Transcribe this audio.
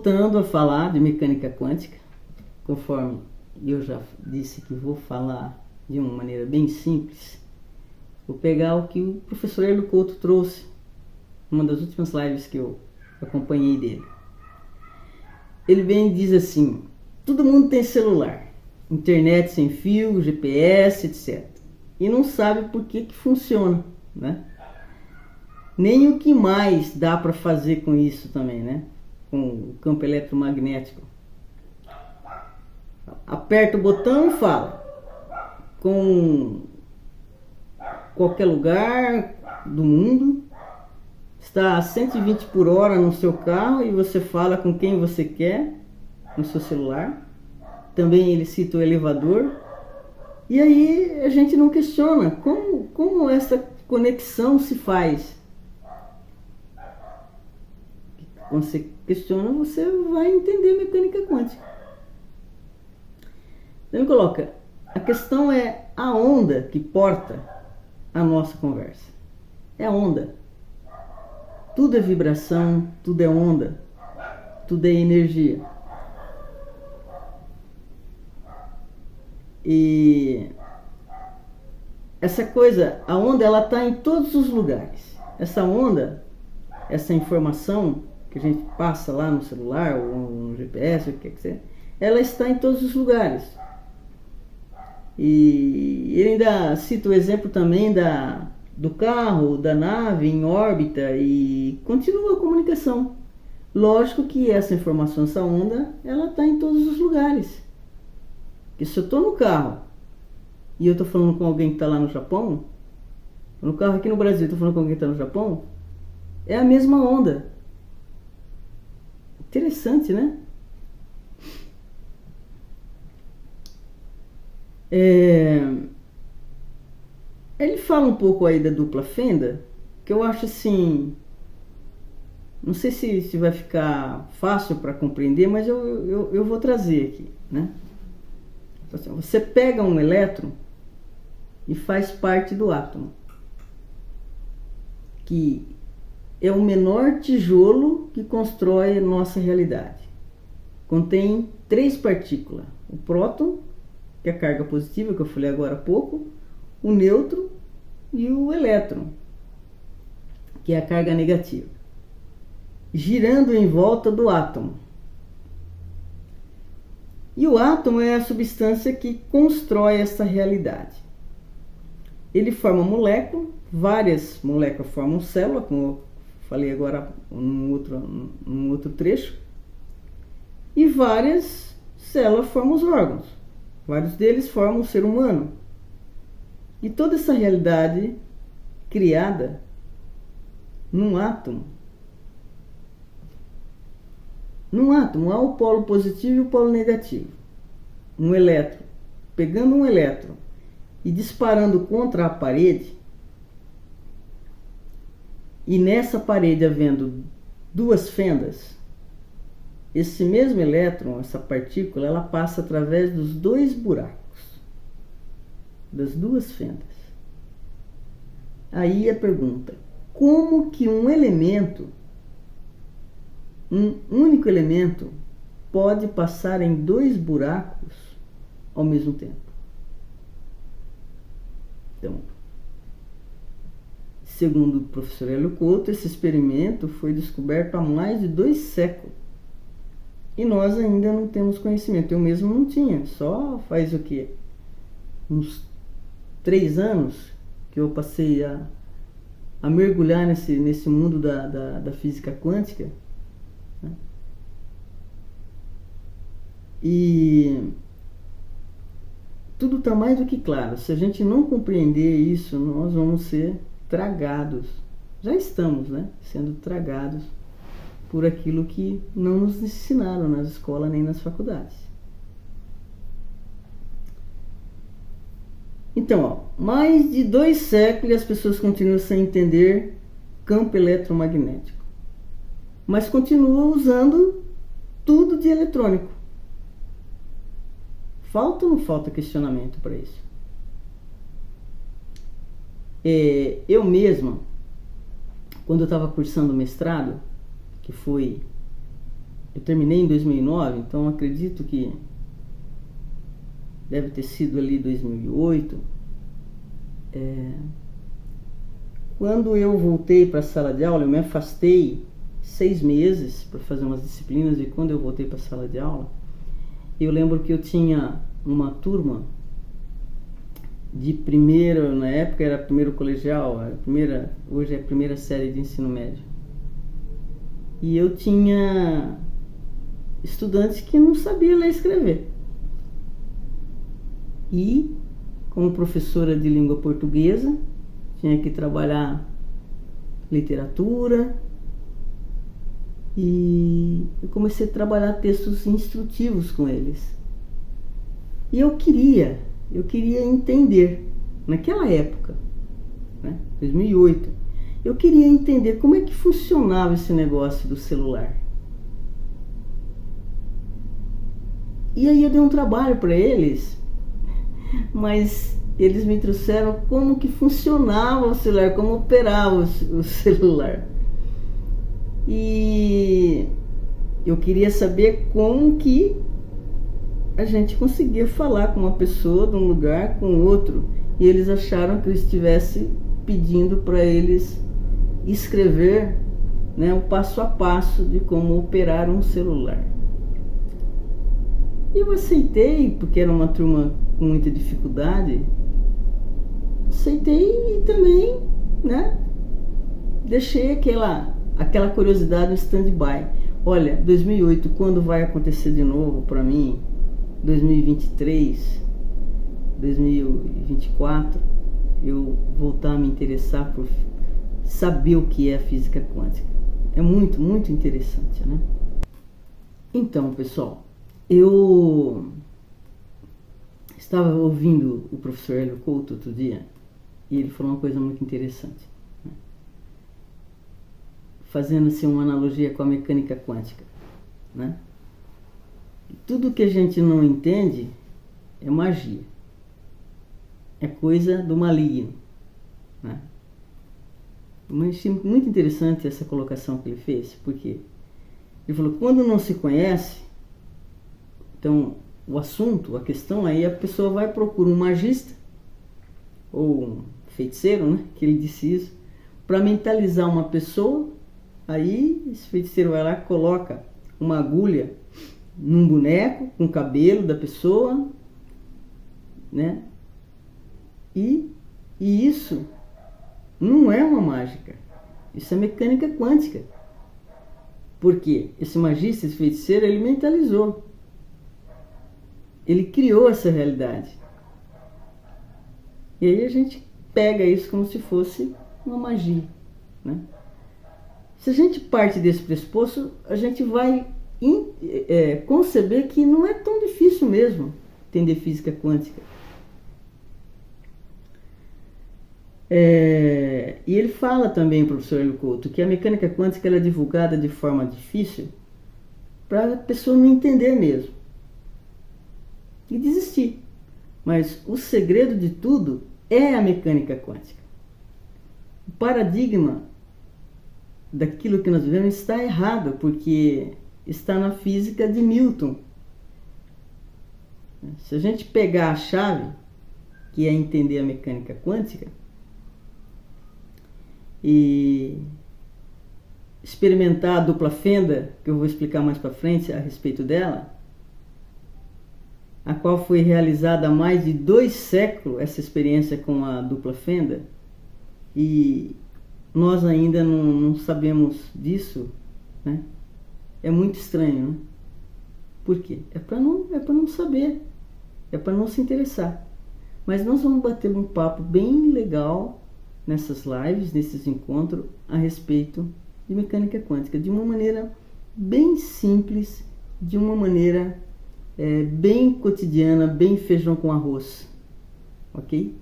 voltando a falar de mecânica quântica, conforme eu já disse que vou falar de uma maneira bem simples, vou pegar o que o professor Hélio Couto trouxe, numa das últimas lives que eu acompanhei dele. Ele bem diz assim: todo mundo tem celular, internet sem fio, GPS, etc. E não sabe por que funciona, né? Nem o que mais dá para fazer com isso também, né? Com o campo eletromagnético. Aperta o botão e fala com qualquer lugar do mundo. Está a 120 por hora no seu carro e você fala com quem você quer no seu celular. Também ele cita o elevador. E aí a gente não questiona como essa conexão se faz. Quando você questiona, você vai entender mecânica quântica. Então ele coloca, a questão é a onda que porta a nossa conversa. É a onda. Tudo é vibração, tudo é onda, tudo é energia. E essa coisa, a onda, ela está em todos os lugares. Essa onda, essa informação que a gente passa lá no celular ou no GPS, o que quer que seja, ela está em todos os lugares. E ele ainda cita o exemplo também do carro, da nave em órbita, e continua a comunicação. Lógico que essa informação, essa onda, ela está em todos os lugares. Porque se eu estou no carro e eu estou falando com alguém que está lá no Japão, no carro aqui no Brasil, estou falando com alguém que está no Japão, é a mesma onda. Interessante, né? Ele fala um pouco aí da dupla fenda, que eu acho assim, não sei se vai ficar fácil para compreender, mas eu vou trazer aqui, né? Assim, você pega um elétron e faz parte do átomo, que é o menor tijolo que constrói a nossa realidade. Contém 3 partículas: o próton, que é a carga positiva, que eu falei agora há pouco, o nêutron e o elétron, que é a carga negativa, girando em volta do átomo. E o átomo é a substância que constrói essa realidade. Ele forma molécula, várias moléculas formam célula, como eu falei agora num outro trecho, e várias células formam os órgãos. Vários deles formam o ser humano. E toda essa realidade criada num átomo. Num átomo há o polo positivo e o polo negativo. Um elétron, pegando um elétron e disparando contra a parede, e nessa parede havendo 2 fendas, esse mesmo elétron, essa partícula, ela passa através dos 2 buracos, das 2 fendas. Aí a pergunta: como que um único elemento, pode passar em 2 buracos ao mesmo tempo? Então, segundo o professor Hélio Couto, esse experimento foi descoberto há mais de 2 séculos. E nós ainda não temos conhecimento. Eu mesmo não tinha. Só faz o quê? Uns 3 anos que eu passei a mergulhar nesse mundo da física quântica. Né? E tudo está mais do que claro. Se a gente não compreender isso, nós vamos ser tragados. Já estamos, né? Sendo tragados por aquilo que não nos ensinaram nas escolas nem nas faculdades. Então, mais de 2 séculos as pessoas continuam sem entender campo eletromagnético, mas continuam usando tudo de eletrônico. Falta ou não falta questionamento para isso? Eu mesma, quando eu estava cursando mestrado, que foi eu terminei em 2009, então acredito que deve ter sido ali 2008. Quando eu voltei para a sala de aula, eu me afastei 6 meses para fazer umas disciplinas, e quando eu voltei para a sala de aula, eu lembro que eu tinha uma turma de primeiro, na época era primeiro colegial, hoje é a primeira série de ensino médio. E eu tinha estudantes que não sabiam ler e escrever. E, como professora de língua portuguesa, tinha que trabalhar literatura, e eu comecei a trabalhar textos instrutivos com eles. E eu queria entender, naquela época, né, 2008, eu queria entender como é que funcionava esse negócio do celular. E aí eu dei um trabalho para eles, mas eles me trouxeram como que funcionava o celular, como operava o celular. E eu queria saber como que a gente conseguia falar com uma pessoa de um lugar com outro. E eles acharam que eu estivesse pedindo para eles escrever, né, o passo a passo de como operar um celular. E eu aceitei, porque era uma turma com muita dificuldade. Aceitei e também, né, deixei aquela curiosidade no stand-by. Olha, 2008, quando vai acontecer de novo para mim? 2023, 2024, eu voltar a me interessar por saber o que é a física quântica. É muito, muito interessante, né? Então, pessoal, eu estava ouvindo o professor Hélio Couto outro dia, e ele falou uma coisa muito interessante, né? Fazendo assim uma analogia com a mecânica quântica, né? Tudo que a gente não entende é magia, é coisa do maligno, né? Eu achei muito interessante essa colocação que ele fez, porque ele falou, quando não se conhece, então o assunto, a questão, aí a pessoa vai procurar um magista ou um feiticeiro, né, que ele disse isso, para mentalizar uma pessoa. Aí esse feiticeiro vai lá, coloca uma agulha num boneco com o cabelo da pessoa, né? E isso não é uma mágica, isso é mecânica quântica. Porque esse magista, esse feiticeiro, ele mentalizou, ele criou essa realidade. E aí a gente pega isso como se fosse uma magia, né? Se a gente parte desse pressuposto, a gente vai conceber que não é tão difícil mesmo entender física quântica. E ele fala também, o professor Hélio Couto, que a mecânica quântica ela é divulgada de forma difícil para a pessoa não entender mesmo e desistir. Mas o segredo de tudo é a mecânica quântica. O paradigma daquilo que nós vivemos está errado, porque está na física de Newton. Se a gente pegar a chave, que é entender a mecânica quântica, e experimentar a dupla fenda, que eu vou explicar mais para frente a respeito dela, a qual foi realizada há mais de 2 séculos, essa experiência com a dupla fenda, e nós ainda não sabemos disso, né? É muito estranho, né? Por quê? É para não saber, é para não se interessar. Mas nós vamos bater um papo bem legal nessas lives, nesses encontros, a respeito de mecânica quântica, de uma maneira bem simples, de uma maneira bem cotidiana, bem feijão com arroz, ok?